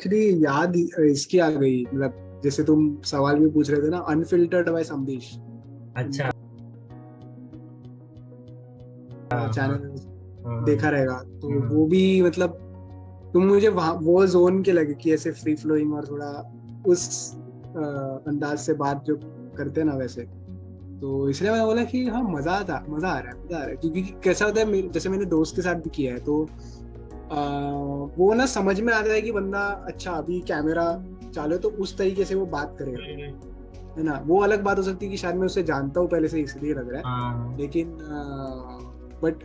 Actually याद इसकी आ गई, मतलब जैसे तुम सवाल भी पूछ रहे थे ना, अनफिल्टर्ड बाय संदेश। अच्छा। हाँ हाँ चैनल हाँ देखा रहेगा तो वो हाँ। भी मतलब तुम मुझे वहाँ वो जोन के लगे कि ऐसे फ्री फ्लोइंग और थोड़ा उस अंदाज से बात जो करते हैं ना वैसे। तो इसलिए मैंने बोला कि हाँ मजा आता, मजा आ रहा है, मजा आ रहा है, क्योंकि कैसा होता है जैसे मैंने दोस्त के साथ भी किया है तो वो ना समझ में आता है कि बंदा अच्छा अभी कैमरा चालू है तो उस तरीके से वो बात करेगा, है ना। वो अलग बात हो सकती है कि शायद मैं उसे जानता हूँ पहले से इसलिए लग रहा है, हाँ लेकिन बट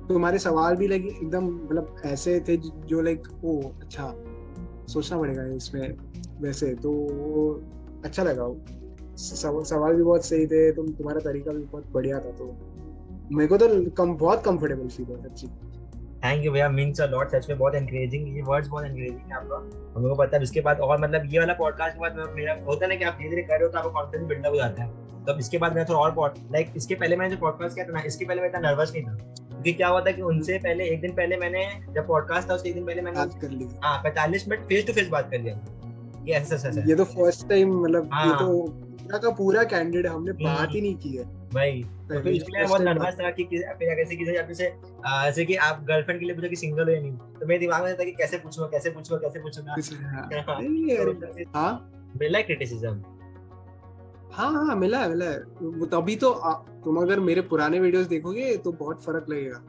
तुम्हारे सवाल भी लाइक एकदम मतलब ऐसे थे जो लाइक ओ अच्छा सोचना पड़ेगा इसमें, वैसे तो वो अच्छा लगा वो। सवाल भी बहुत सही थे, तुम्हारा तरीका भी बहुत बढ़िया था, तो मेरे को तो बहुत कंफर्टेबल फील हुआ सच्ची। थैंक यू भैया, मीन्स अ लॉट, सच में बहुत एनकरेजिंग, ये वर्ड्स बहुत एनकरेजिंग है आपका। हम लोगों को पता है इसके बाद और मतलब ये वाला पॉडकास्ट के बाद मेरा होता है ना कि आप धीरे धीरे कर रहे हो तो आपका कॉन्फिडेंस बिल्डअप हो जाता है। तो अब इसके बाद मैं थोड़ा और लाइक इसके पहले मैंने जो पॉडकास्ट किया था ना, इसके पहले मैं इतना नर्वस नहीं था, क्योंकि क्या हुआ था कि उनसे पहले एक दिन पहले मैंने जब पॉडकास्ट था उसके एक दिन पहले मैंने बात कर ली। हाँ 45 मिनट फेस टू फेस बात कर लिया ये ऐसा सच है। ये तो फर्स्ट टाइम, मतलब ये तो हाँ। पूरा का पूरा कैंडिडेट हमने बात ही नहीं की है भाई, तो फिर पहले, इसलिए मैं फर्स्ट बहुत टाइम बात नर्वस था कि फिर कैसे किसी आप जैसे जैसे कि आप गर्लफ्रेंड के लिए पूछो कि सिंगल हो या नहीं, तो मेरे दिमाग में था कि कैसे पूछूंगा कैसे पूछूंगा कैसे पूछूंगा। हाँ, नहीं तो अरे फिर हाँ मिला क्रिटिसिज्म। हाँ हाँ, मिला है मिला है। वो तभी तो तुम अगर मेरे पुराने वीडियोस देखोगे तो बहुत फर्क लगेगा।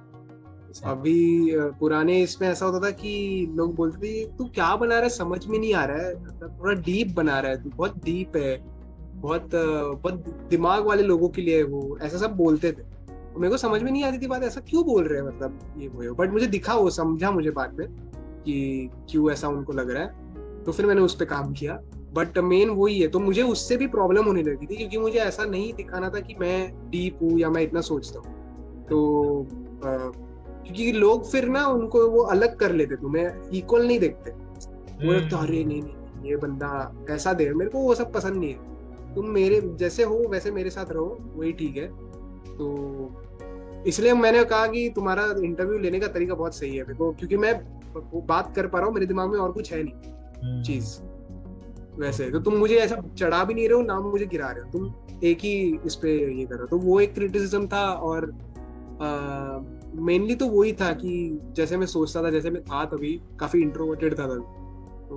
अच्छा। अभी पुराने इसमें ऐसा होता था कि लोग बोलते थे तू क्या बना रहा है, समझ में नहीं आ रहा है, मतलब थोड़ा डीप बना रहा है तू, बहुत डीप है, बहुत दिमाग वाले लोगों के लिए है वो, ऐसा सब बोलते थे। और मेरे को समझ में नहीं आती थी बात, ऐसा क्यों बोल रहे हैं, मतलब ये वो, बट मुझे दिखा, वो समझा मुझे बाद में कि क्यों ऐसा उनको लग रहा है, तो फिर मैंने उस पर काम किया। बट मेन वही है, तो मुझे उससे भी प्रॉब्लम होने लगी थी क्योंकि मुझे ऐसा नहीं दिखाना था कि मैं डीप हूँ या मैं इतना सोचता हूँ। तो क्योंकि लोग फिर ना उनको वो अलग कर लेते, तुम्हें इक्वल नहीं देखते, वो लगता है अरे नहीं हम्म। नहीं नहीं, ये बंदा ऐसा दे, मेरे को वो सब पसंद नहीं है। तुम मेरे जैसे हो वैसे मेरे साथ रहो, वही ठीक है। तो इसलिए मैंने कहा कि तुम्हारा इंटरव्यू लेने का तरीका बहुत सही है मेरे को, क्योंकि मैं वो बात कर पा रहा हूँ, मेरे दिमाग में और कुछ है नहीं हम्म। चीज। वैसे तो तुम मुझे ऐसा चढ़ा भी नहीं रहे हो ना मुझे गिरा रहे हो, तुम एक ही इस पे ये करो, तो वो एक क्रिटिसिज्म था। और मेनली तो वही था कि जैसे मैं सोचता था, जैसे मैं था तभी काफी इंट्रोवर्टेड था तभी, तो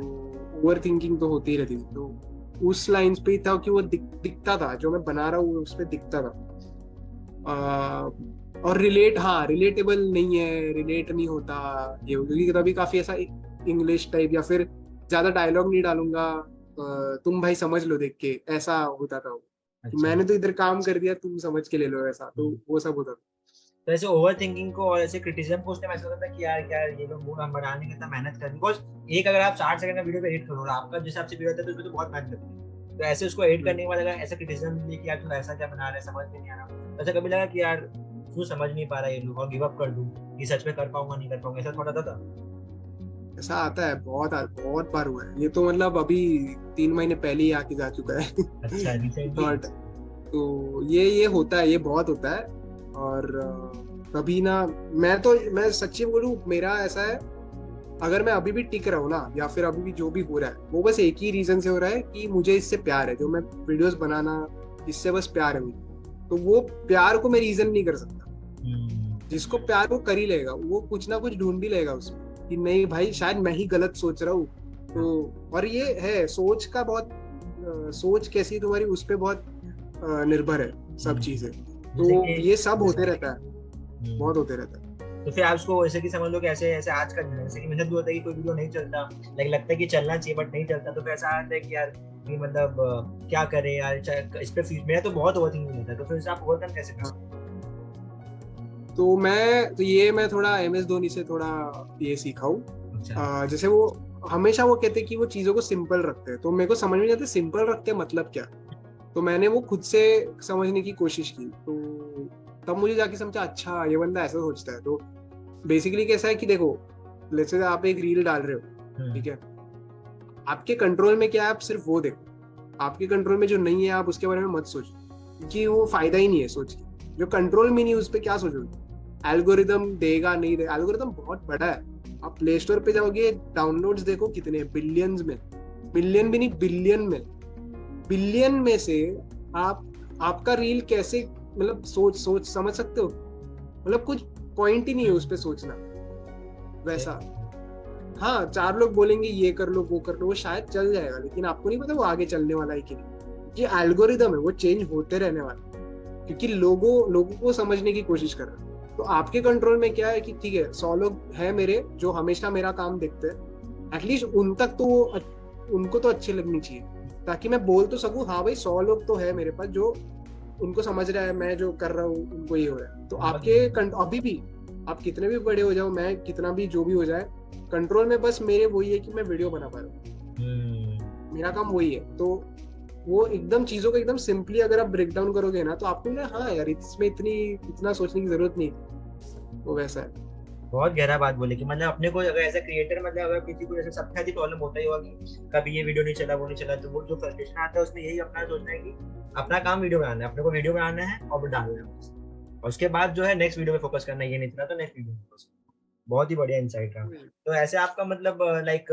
ओवर थिंकिंग तो होती ही रहती थी, तो उस लाइंस पे ही था कि वो दिखता था, जो मैं बना रहा हूँ उस पे दिखता था। और हाँ रिलेटेबल नहीं है, रिलेट नहीं होता ये, क्योंकि तभी काफी ऐसा इंग्लिश टाइप, या फिर ज्यादा डायलॉग नहीं डालूंगा, तुम भाई समझ लो देख के, ऐसा होता था वो, कि अच्छा। मैंने तो इधर काम कर दिया तुम समझ के ले लो, ऐसा तो हम्म। वो सब होता था। तो ऐसे ओवर थिंकिंग को और ऐसे क्रिटिसिज्म को उसने ऐसा होता था कि यार क्या ये लोग मूड हम बनाने की इतना मेहनत कर, बिकॉज एक अगर आप 60 सेकंड का वीडियो पे एडिट करो और आपका जिस हिसाब से वीडियो होता है तो उसमें तो बहुत मेहनत लगती है, तो ऐसे उसको एडिट करने के बाद अगर ऐसा क्रिटिसिज्म मिले कि यार तू ऐसा क्या बना रहा है समझ में नहीं आ रहा, तो ऐसा कभी लगा कि यार तू समझ नहीं पा रहा ये लोग और गिव अप कर दूं, कि सच में कर पाऊंगा नहीं कर पाऊंगा, ऐसा थोड़ा था। ऐसा आता है, बहुत बार हुआ है ये, तो मतलब अभी 3 महीने पहले ही आके जा चुका है अच्छा, रिसेंटली। थॉट। तो ये होता है, ये बहुत होता है। और कभी ना, मैं सच्ची बोलूं, मेरा ऐसा है, अगर मैं अभी भी टिक रहा हूँ ना, या फिर अभी भी जो भी हो रहा है वो बस एक ही रीजन से हो रहा है कि मुझे इससे प्यार है, जो मैं वीडियोस बनाना, इससे बस प्यार है मुझे। तो वो प्यार को मैं रीजन नहीं कर सकता, जिसको प्यार वो कर ही लेगा, वो कुछ ना कुछ ढूंढ ही लेगा उसमें कि नहीं भाई शायद मैं ही गलत सोच रहा हूँ। तो और ये है सोच का बहुत सोच कैसी है तुम्हारी उस पर बहुत निर्भर है सब चीजें, जैसे तो कि ये सब होते रहता है, हम्म, बहुत होते रहता है। तो फिर आप उसको ऐसे कि समझ लो कि ऐसे ऐसे आज का दिन है, जैसे कि मेरे साथ भी होता है कि कोई वीडियो नहीं चलता, लाइक लगता है कि चलना चाहिए बट नहीं चलता, तो फिर ऐसा आता है कि यार कि मतलब क्या करें यार, इस पे मेरा तो बहुत ओवरथिंकिंग होता है, तो फिर आप ओवरकम कैसे कर हाँ, सकते तो मैं थोड़ा MS धोनी से थोड़ा ये सीखा हूँ। हो? अच्छा। जैसे वो हमेशा वो कहते हैं कि वो चीजों को सिंपल रखते हैं, तो मेरे को समझ में नहीं आता सिंपल रखते हैं मतलब क्या। तो मैंने वो खुद से समझने की कोशिश की, तो तब मुझे जाके समझा अच्छा ये बंदा ऐसा सोचता है। तो बेसिकली कैसा है कि देखो, लेट्स से आप एक रील डाल रहे हो, ठीक है, आपके कंट्रोल में क्या है, आप सिर्फ वो देखो, आपके कंट्रोल में जो नहीं है आप उसके बारे में मत सोचो, क्योंकि वो फायदा ही नहीं है सोच के, जो कंट्रोल में नहीं है उस पर क्या सोचोगे। एल्गोरिदम देगा नहीं देगा, एल्गोरिदम बहुत बड़ा है, आप प्ले स्टोर पे जाओगे, डाउनलोड्स देखो कितने बिलियंस में, मिलियन भी नहीं, बिलियन में से आपका रील कैसे, मतलब सोच समझ सकते हो, मतलब कुछ पॉइंट ही नहीं है उस पे सोचना वैसा। हाँ, 4 लोग बोलेंगे ये कर लो वो कर लो, वो शायद चल जाएगा, लेकिन आपको नहीं पता वो आगे चलने वाला है कि नहीं। ये एल्गोरिदम है, वो चेंज होते रहने वाला, क्योंकि लोगों को समझने की कोशिश कर रहे हैं। तो आपके कंट्रोल में क्या है कि ठीक है 100 लोग हैं मेरे जो हमेशा मेरा काम देखते हैं, एटलीस्ट उन तक तो उनको तो अच्छी लगनी चाहिए, ताकि मैं बोल तो सकूं हाँ भाई 100 लोग तो है मेरे पास जो उनको समझ रहा है मैं जो कर रहा हूँ उनको ये हो रहा है। तो आपके अभी भी आप कितने भी बड़े हो जाओ, मैं कितना भी जो भी हो जाए, कंट्रोल में बस मेरे वही है कि मैं वीडियो बना पा रहा हूँ, मेरा काम वही है। तो वो एकदम चीजों को एकदम सिंपली अगर आप ब्रेक डाउन करोगे ना, तो आपको ना हाँ यार इसमें इतना सोचने की जरूरत नहीं, वो वैसा है। बहुत गहरा बात बोले कि मतलब अपने को अगर एज अ क्रिएटर, मतलब अगर किसी को जैसे सबके साथ ही प्रॉब्लम होता ही होगा कि कभी ये वीडियो नहीं चला वो नहीं चला, तो वो जो फ्रस्ट्रेशन आता है उसमें यही अपना सोचना है कि अपना काम वीडियो बनाना है, अपने को वीडियो बनाना है और डालना है, और उसके बाद जो है नेक्स्ट वीडियो पे फोकस करना है, ये नहीं चला तो नेक्स्ट वीडियो पे फोकस। बहुत ही बढ़िया इंसाइट रहा। तो ऐसे आपका मतलब लाइक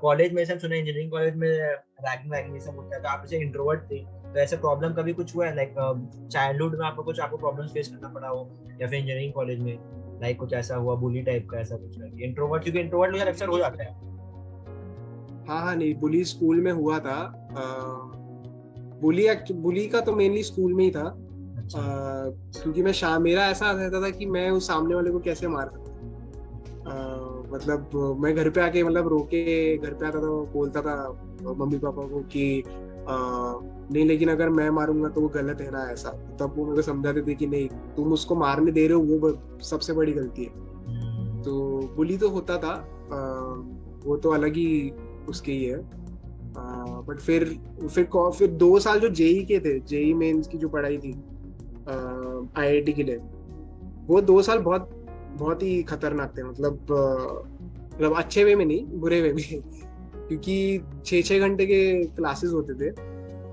कॉलेज में से सुना इंजीनियरिंग कॉलेज में रैगिंग वैगिंग ये सब होता है, तो आप जैसे इंट्रोवर्ट थे, तो ऐसे प्रॉब्लम कभी कुछ हुआ है लाइक चाइल्डहुड में आपको प्रॉब्लम्स फेस करना पड़ा हो, या फिर इंजीनियरिंग कॉलेज में लाइक कुछ ऐसा हुआ बुली टाइप का, ऐसा कुछ है इंट्रोवर्ट, क्योंकि इंट्रोवर्ट लोग अक्सर हो जाता है। हाँ नहीं, बुली स्कूल में हुआ था। बुली का तो मेनली स्कूल में ही था। अच्छा। क्योंकि मेरा ऐसा रहता था कि मैं उस सामने वाले को कैसे मार सकता, मतलब मैं घर पे आके मतलब रोके घर पे आता था, बोलता था मम्मी पापा को कि नहीं, लेकिन अगर मैं मारूंगा तो वो गलत है ना ऐसा। तब वो मेरे को समझाते थे कि नहीं, तुम उसको मारने दे रहे हो वो सबसे बड़ी गलती है। तो बुली तो होता था, वो तो अलग ही उसके ही है। बट फिर 2 साल जो जेई के थे, जेई मेंस की जो पढ़ाई थी आईआईटी के लिए, वो 2 साल बहुत बहुत ही खतरनाक थे, मतलब अच्छे वे में नहीं, बुरे वे में क्योंकि 6-6 घंटे के क्लासेस होते थे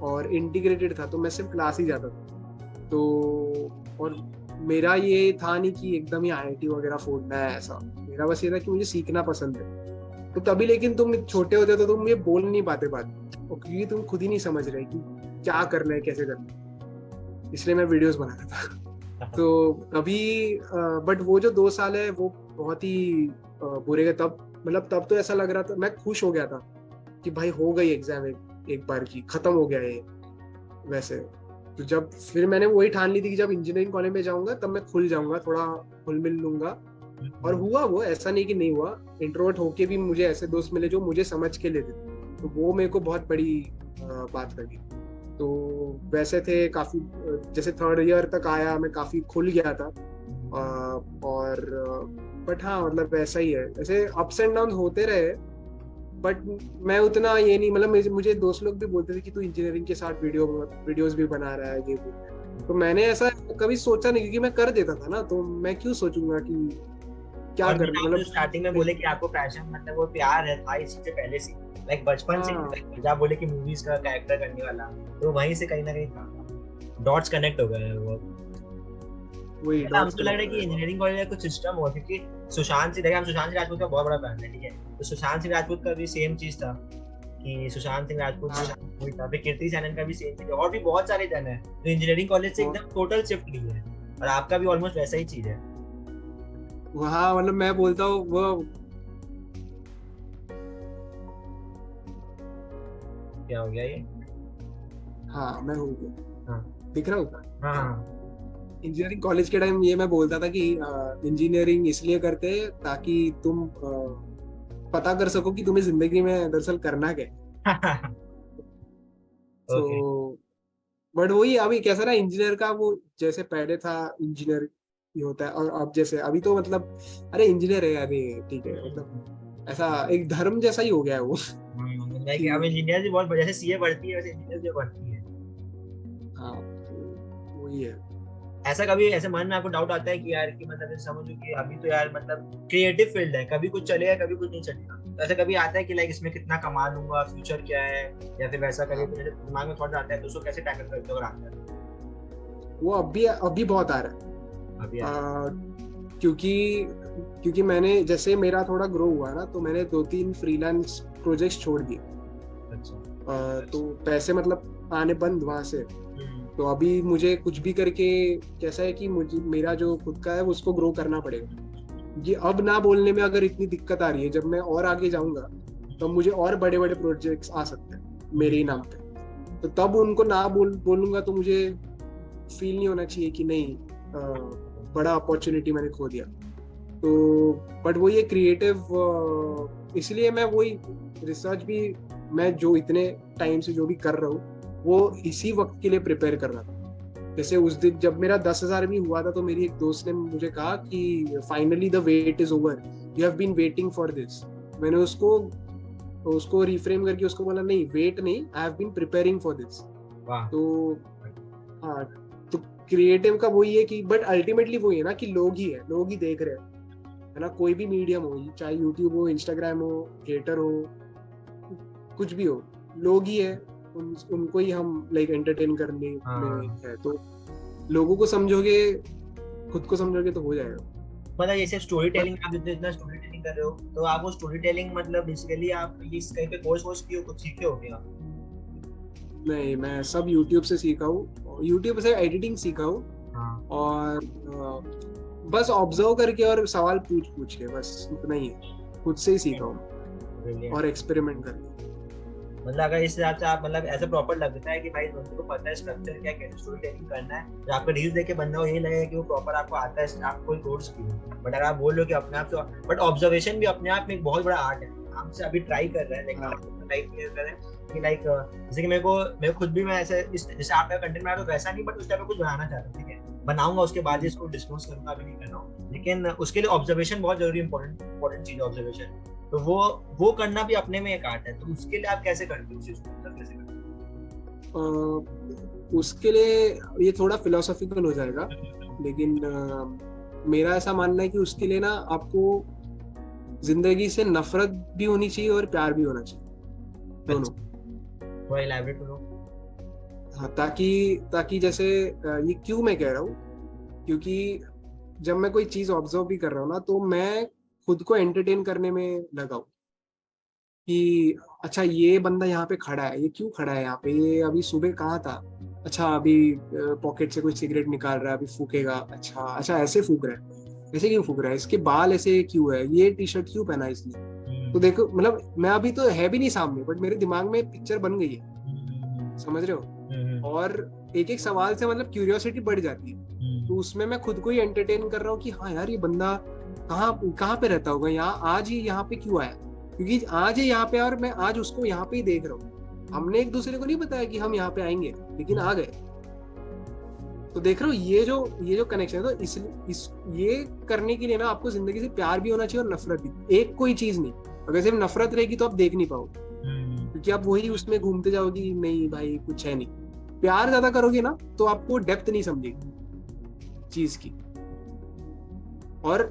और इंटीग्रेटेड था, तो मैं सिर्फ क्लास ही जाता था। तो और मेरा ये था नहीं कि एकदम ही आईआईटी वगैरह फोड़ना है ऐसा, मेरा बस ये था कि मुझे सीखना पसंद है। तो तभी, लेकिन तुम छोटे होते तो तुम ये बोल नहीं पाते बात, क्योंकि तुम खुद ही नहीं समझ रहे कि क्या करना है कैसे करना है, इसलिए मैं वीडियोस बना रहा था। तो अभी बट वो जो 2 साल है वो बहुत ही बुरे गए। तब तो ऐसा लग रहा था, मैं खुश हो गया था कि भाई हो गई एग्जाम, एक बार की खत्म हो गया ये वैसे। तो जब फिर मैंने वही ठान ली थी कि जब इंजीनियरिंग कॉलेज में जाऊंगा तब मैं खुल जाऊंगा, थोड़ा खुल मिल लूंगा। और हुआ, वो ऐसा नहीं कि नहीं हुआ, इंट्रोवर्ट होके भी मुझे ऐसे दोस्त मिले जो मुझे समझ के लेते थे, तो वो मेरे को बहुत बड़ी बात लगी। तो वैसे थे काफी, जैसे 3rd ईयर तक आया मैं काफी खुल गया था। और बट हाँ मतलब ऐसा ही है, ऐसे अप्स एंड डाउन होते रहे, बट मैं उतना ये नहीं, मतलब मुझे दोस्त लोग भी बोलते थे कि तू इंजीनियरिंग के साथ वीडियोस भी बना रहा है ये वो। तो मैंने ऐसा कभी सोचा नहीं, क्योंकि मैं कर देता था ना, तो मैं क्यों सोचूंगा कि क्या और करना, आप मतलब स्टार्टिंग में बोले कि आपको पैशन मतलब वो प्यार है था इसी से पहले से, लाइक बचपन से like, आप बोले कि मूवीज का कैरेक्टर करने वाला, तो वहीं से कहीं ना कहीं था, डॉट्स कनेक्ट हो गए वो। वही हमको लग रहा है कि इंजीनियरिंग कॉलेज में कुछ सिस्टम हो, क्योंकि सुशांत सिंह, देखिए हम सुशांत सिंह राजपूत का बहुत बड़ा फैन है, ठीक है, तो सुशांत सिंह राजपूत का भी सेम चीज था कि सुशांत सिंह राजपूत था, फिर कीर्ति सैनन का भी सेम चीज है, और भी बहुत सारे जन है तो इंजीनियरिंग कॉलेज से एकदम टोटल शिफ्ट ली है, और आपका भी ऑलमोस्ट वैसा ही चीज है। वहाँ मतलब मैं बोलता हूँ वो क्या हो गया ये? हाँ मैं हूँ, हाँ दिख रहा हूँ। हाँ इंजीनियरिंग कॉलेज के टाइम ये मैं बोलता था कि इंजीनियरिंग इसलिए करते हैं ताकि तुम पता कर सको कि तुम्हें जिंदगी में दरअसल करना क्या है। ओके। तो बट वही अभी कैसा ना, इंजीनियर का वो जैसे पहले था इंजीनियर ही होता है, और अब जैसे अभी तो मतलब अरे इंजीनियर है, अरे ठीक है, मतलब ऐसा एक धर्म जैसा ही हो गया है वो। लाइक अब इंजीनियर भी बहुत, जैसे सीए बढ़ती है वैसे इंजीनियर भी बढ़ती है। हाँ तो वही है। ऐसा कभी ऐसे मन में आपको डाउट आता है कि यार कि मतलब जैसे समझो कि अभी तो यार मतलब क्रिएटिव फील्ड है, कभी कुछ चलेगा कभी कुछ नहीं चलेगा, तो ऐसा कभी आता है कि लाइक इसमें कितना कमा लूंगा, फ्यूचर क्या है, या फिर वैसा कभी कुछ दिमाग में थॉट आता है तो उसको कैसे टैकल करते हो अगर आता है? वो अभी अभी बहुत आ रहा है, अभी क्योंकि क्योंकि मैंने जैसे मेरा थोड़ा ग्रो हुआ ना, तो मैंने 2-3 फ्रीलांस प्रोजेक्ट्स छोड़ दिए। अच्छा। तो पैसे मतलब आने बंद वहां से। हम्म, तो अभी मुझे कुछ भी करके कैसा है कि मुझे मेरा जो खुद का है उसको ग्रो करना पड़ेगा। ये अब ना बोलने में अगर इतनी दिक्कत आ रही है, जब मैं और आगे जाऊंगा तो मुझे और बड़े बड़े प्रोजेक्ट्स आ सकते हैं मेरे ही नाम पे। तो तब उनको ना बोलूंगा तो मुझे फील नहीं होना चाहिए कि नहीं, बड़ा अपॉर्चुनिटी मैंने खो दिया। तो बट वो ये क्रिएटिव, इसलिए मैं वही रिसर्च भी, मैं जो इतने टाइम से जो भी कर रहा हूँ वो इसी वक्त के लिए प्रिपेयर कर रहा था। जैसे उस दिन जब मेरा 10,000 भी हुआ था तो मेरी एक दोस्त ने मुझे कहा कि finally the wait is over, you have been waiting for this. मैंने उसको रिफ्रेम करके उसको बोला नहीं, वेट नहीं, I have been preparing for this. वाह। तो हाँ, तो क्रिएटिव का वही है कि बट अल्टीमेटली वही है ना कि लोग ही देख रहे हैं, है ना। कोई भी मीडियम हो, चाहे यूट्यूब हो, इंस्टाग्राम हो, थिएटर हो, कुछ भी हो, लोग ही है। उनको ही हम लाइक एंटरटेन करने में है। तो लोगों को समझोगे, खुद को समझोगे तो हो जाएगा। मतलब जैसे स्टोरी टेलिंग, आप जितना स्टोरी टेलिंग कर रहे हो, तो आप वो स्टोरी टेलिंग मतलब बेसिकली आप इस कहीं पे कोर्स वोर्स किए हो, कुछ सीखे हो क्या? नहीं, मैं सब यूट्यूब से सीखा हूँ, यूट्यूब से एडिटिंग सीखा हूँ। हाँ। और बस ऑब्जर्व करके और सवाल पूछ के, बस उतना ही है। खुद से ही सीखा हूँ और एक्सपेरिमेंट करके। मतलब अगर इस हिसाब से आप मतलब ऐसे प्रॉपर लगता है कि भाई बंदे को पता है स्ट्रक्चर क्या, कैसे स्टोरी टेलिंग करना है, तो आपका रील्स देख के बंदा को यही लगेगा कि वो प्रॉपर आपको आता है, आप कोई कोर्स किए। बट अगर आप बोल रहे हो कि अपने आप से, बट ऑब्जर्वेशन भी अपने आप में एक बहुत बड़ा आर्ट है। हमसे अभी ट्राई कर रहे हैं, लाइक आप अपना लाइफ क्लियर कर रहे हैं कि लाइक जैसे कि मेरे खुद भी, मैं ऐसे जैसे आपका कंटेंट बना तो वैसा नहीं, बट उस टाइप का कुछ बनाना चाहता हूँ, ठीक है, बनाऊंगा, उसके बाद इसको डिस्क्लोज करूंगा, अभी नहीं कर रहा हूँ। लेकिन उसके लिए ऑब्जर्वेशन बहुत जरूरी, इंपॉर्टेंट चीज है ऑब्जर्वेशन। तो वो करना भी अपने में एक आर्ट है। तो उसके लिए आप कैसे करते हो उस चीज को, मतलब कैसे करते उसके लिए ये थोड़ा फिलोसॉफिकल हो जाएगा, लेकिन मेरा ऐसा मानना है कि उसके लिए ना आपको जिंदगी से नफरत भी होनी चाहिए और प्यार भी होना चाहिए, दोनों। थोड़ा इलैबोरेट करो। हाँ, ताकि जैसे ये क्यों मैं कह रहा हूँ, क्योंकि जब मैं कोई चीज ऑब्जर्व भी कर रहा हूँ ना, तो मैं खुद को एंटरटेन करने में लगा हूँ कि अच्छा ये बंदा यहाँ पे खड़ा है, ये क्यों खड़ा है यहाँ पे, ये अभी सुबह कहाँ था, अच्छा अभी पॉकेट से कोई सिगरेट निकाल रहा है, अभी फूकेगा, अच्छा अच्छा ऐसे फूक रहा है, ऐसे क्यों फूक रहा है, इसके बाल ऐसे क्यों है, ये टी शर्ट क्यों पहना है इसने। तो देखो, मतलब मैं अभी तो है भी नहीं सामने, बट मेरे दिमाग में पिक्चर बन गई है, समझ रहे हो। और एक एक सवाल से मतलब क्यूरियोसिटी बढ़ जाती है, तो उसमें मैं खुद को ही एंटरटेन कर रहा हूँ कि हाँ यार, ये बंदा कहाँ कहाँ पे रहता होगा, यहाँ आज ही यहाँ पे क्यों आया, क्योंकि आज ही यहाँ पे, और मैं आज उसको यहाँ पे ही देख रहा हूँ। हमने एक दूसरे को नहीं बताया कि हम यहाँ पे आएंगे, लेकिन आ गए। तो देख रहे हो ये जो कनेक्शन है। तो इस ये करने के लिए ना आपको जिंदगी से प्यार भी होना चाहिए और नफरत भी, एक कोई चीज नहीं। अगर सिर्फ नफरत रहेगी तो आप देख नहीं पाओगे, क्योंकि आप वही उसमें घूमते जाओगे, नहीं भाई कुछ है नहीं। प्यार ज्यादा करोगे ना तो आपको डेप्थ नहीं समझेगी चीज की। और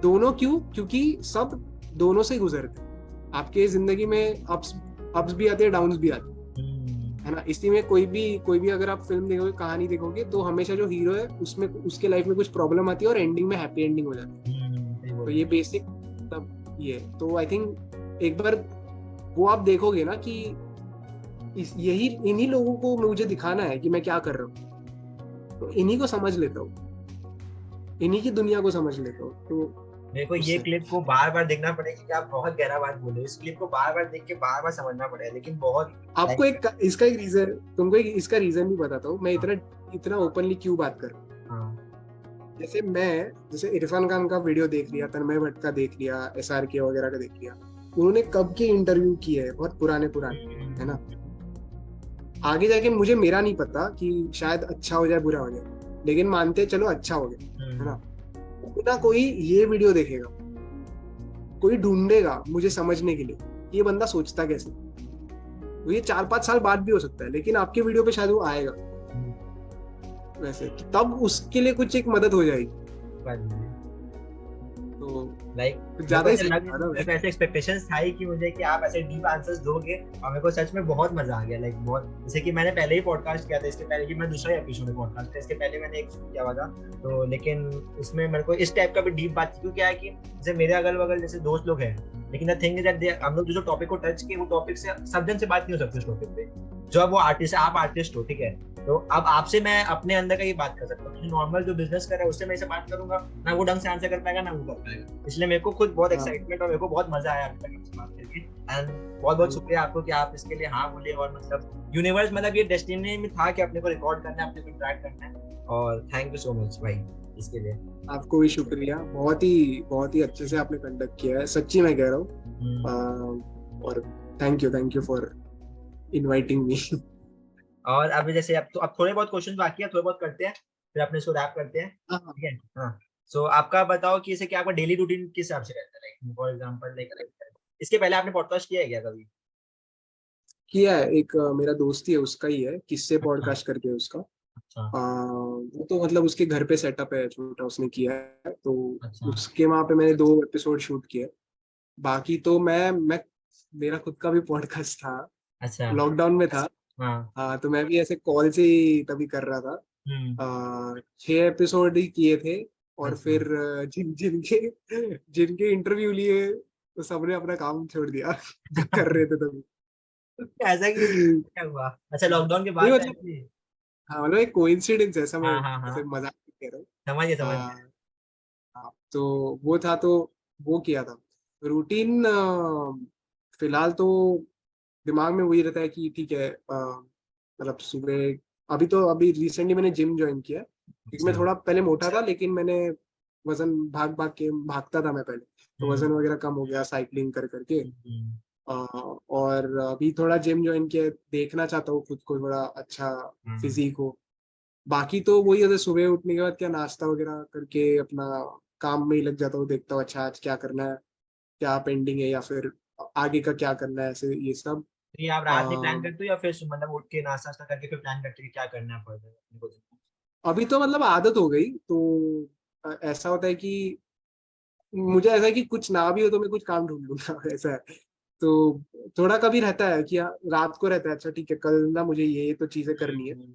दोनों क्यों, क्योंकि सब दोनों से गुजरते हैं। आपके जिंदगी में अप्स भी आते हैं, डाउन्स भी आते हैं, है ना। इसी में कोई भी अगर आप फिल्म देखोगे, कहानी देखोगे, तो हमेशा जो हीरो है उसमें उसके लाइफ में कुछ प्रॉब्लम आती है और एंडिंग में हैप्पी एंडिंग हो जाती है। तो ये बेसिक मतलब ये, तो आई थिंक एक बार वो आप देखोगे ना कि इन्हीं लोगों को मुझे दिखाना है कि मैं क्या कर रहा हूँ, तो इन्हीं को समझ लेता हूँ, इन्हीं की दुनिया को समझ लेता हूँ। तो मेरे को ये क्लिप को बार बार देखना पड़ेगा, क्योंकि आप बहुत गहरा बात बोले। इस क्लिप को बार बार देख के बार बार समझना पड़ेगा, लेकिन बहुत आपको इसका एक रीजन, तुमको इसका रीजन भी बताता हूँ मैं इतना ओपनली क्यों बात कर रहा हूँ। जैसे इरफान खान का वीडियो देख लिया, तन्मय भट्ट का देख लिया, SRK वगैरह का देख लिया, उन्होंने कब के इंटरव्यू किए हैं, बहुत पुराने है ना। आगे जाके मुझे मेरा नहीं पता कि शायद अच्छा हो जाए बुरा हो जाए, लेकिन मानते चलो अच्छा हो गया, है ना। ना कोई ये वीडियो देखेगा, कोई ढूंढेगा मुझे समझने के लिए ये बंदा सोचता कैसे। तो ये 4-5 साल बाद भी हो सकता है, लेकिन आपके वीडियो पे शायद वो आएगा वैसे, तो तब उसके लिए कुछ एक मदद हो जाएगी। बात तो लाइक कुछ मेरे को ज्यादा ही ऐसे सीख लग, रहा था मेरे मैं। को ऐसे एक्सपेक्टेशंस था ही कि मुझे कि आप ऐसे डीप आंसर्स दोगे, और मेरे को सच में बहुत मजा आ गया। लाइक बहुत, जैसे कि मैंने पहले ही पॉडकास्ट किया था, इसके पहले कि मैं दूसरा एपिसोड है पॉडकास्ट का, इसके पहले मैंने एक किया हुआ था, तो लेकिन इसमें मेरे को इस टाइप का भी डीप बात, क्योंकि क्या है कि जैसे मेरे अगल बगल जैसे दोस्त लोग हैं, लेकिन द थिंग इज दैट हम लोग जो टॉपिक को टच किए, वो टॉपिक से सब जन से बात नहीं हो सकती उस टॉपिक पे। जो अब वो आर्टिस्ट है, आप आर्टिस्ट हो, ठीक है, तो अब आपसे मैं अपने अंदर का ये बात कर सकता हूँ। नॉर्मल जो बिजनेस कर रहा है उससे मैं इसे बात करूंगा ना, वो ढंग से आंसर कर पाएगा ना वो कर पाएगा। इसलिए मेरे को खुद बहुत हाँ एक्साइटमेंट और मेरे को बहुत मजा आया अभी तक आपसे बात करके। एंड बहुत बहुत थैंक शुक्रिया आपको कि आप इसके लिए हाँ बोले, और मतलब यूनिवर्स, मतलब ये डेस्टिनी में था कि अपने को रिकॉर्ड करना है, अपने को ट्रैक करना है। और थैंक यू सो मच भाई इसके लिए। आपको भी शुक्रिया, बहुत ही अच्छे से आपने कंडक्ट किया है, सच्ची मैं कह रहा हूँ। और thank you for inviting me. और अभी जैसे अब थोड़े बहुत क्वेश्चन बाकी है, थोड़े बहुत करते हैं, फिर अपने इसको रैप करते हैं, हाँ ठीक है। हाँ, सो आपका बताओ कि इसे क्या आपका डेली रूटीन किस हिसाब से रहता है, लाइक फॉर एग्जांपल, लाइक इसके पहले आपने पॉडकास्ट किया है क्या कभी? किया है, एक मेरा दोस्त ही है, उसका ही है, किससे अच्छा पॉडकास्ट करके उसका। अच्छा वो तो मतलब उसके घर पे सेटअप है छोटा, उसने किया है, तो अच्छा उसके वहां पे मैंने 2 एपिसोड शूट किए। बाकी तो मैं मेरा खुद का भी पॉडकास्ट था, अच्छा। लॉकडाउन में था। हाँ। हाँ तो मैं भी ऐसे कॉल से ही तभी कर रहा था। हम्म। 6 एपिसोड ही किए थे। और अच्छा। फिर जिनके जिनके इंटरव्यू लिए, तो सबने अपना काम छोड़ दिया जो कर रहे थे तभी। ऐसा क्यों, क्या हुआ? अच्छा, लॉकडाउन के नहीं बाद था मतलब, इसलिए? हाँ मतलब एक कोइंसिडेंस है, ऐसा मैं हाँ हाँ ऐसे हाँ, मजाक नहीं कह रहा हूँ। समझ गया। हाँ, तो वो था, तो वो किया था। रूटीन फिलहाल तो दिमाग में वही रहता है कि ठीक है, मतलब सुबह, अभी रिसेंटली मैंने जिम ज्वाइन किया, क्योंकि मैं अच्छा। थोड़ा पहले मोटा था, लेकिन मैंने वजन भाग भाग के भागता था मैं पहले, तो हम्म वजन वगैरह कम हो गया साइकिलिंग कर करके। हम्म और अभी थोड़ा जिम ज्वाइन किया, देखना चाहता हूँ खुद को थोड़ा अच्छा हम्म फिजिक हो। बाकी तो वही है, सुबह उठने के बाद क्या नाश्ता वगैरह करके अपना काम में ही लग जाता हूँ, देखता हूँ अच्छा आज क्या करना है, क्या पेंडिंग है, या फिर आगे का क्या करना है, ऐसे ये सब। तो ये आप रात में प्लान करते हो या फिर मतलब उठ के नाश्ता वास्ता करके फिर प्लान करते हो कि क्या करना है फर्दर अपने को? अभी तो मतलब आदत हो गई, तो ऐसा होता है कि मुझे ऐसा है कि कुछ ना भी हो तो मैं कुछ काम ढूंढ लूंगा ऐसा है। तो थोड़ा कभी रहता है कि रात को रहता है, अच्छा ठीक है कल ना मुझे ये तो चीजें करनी है, हम्म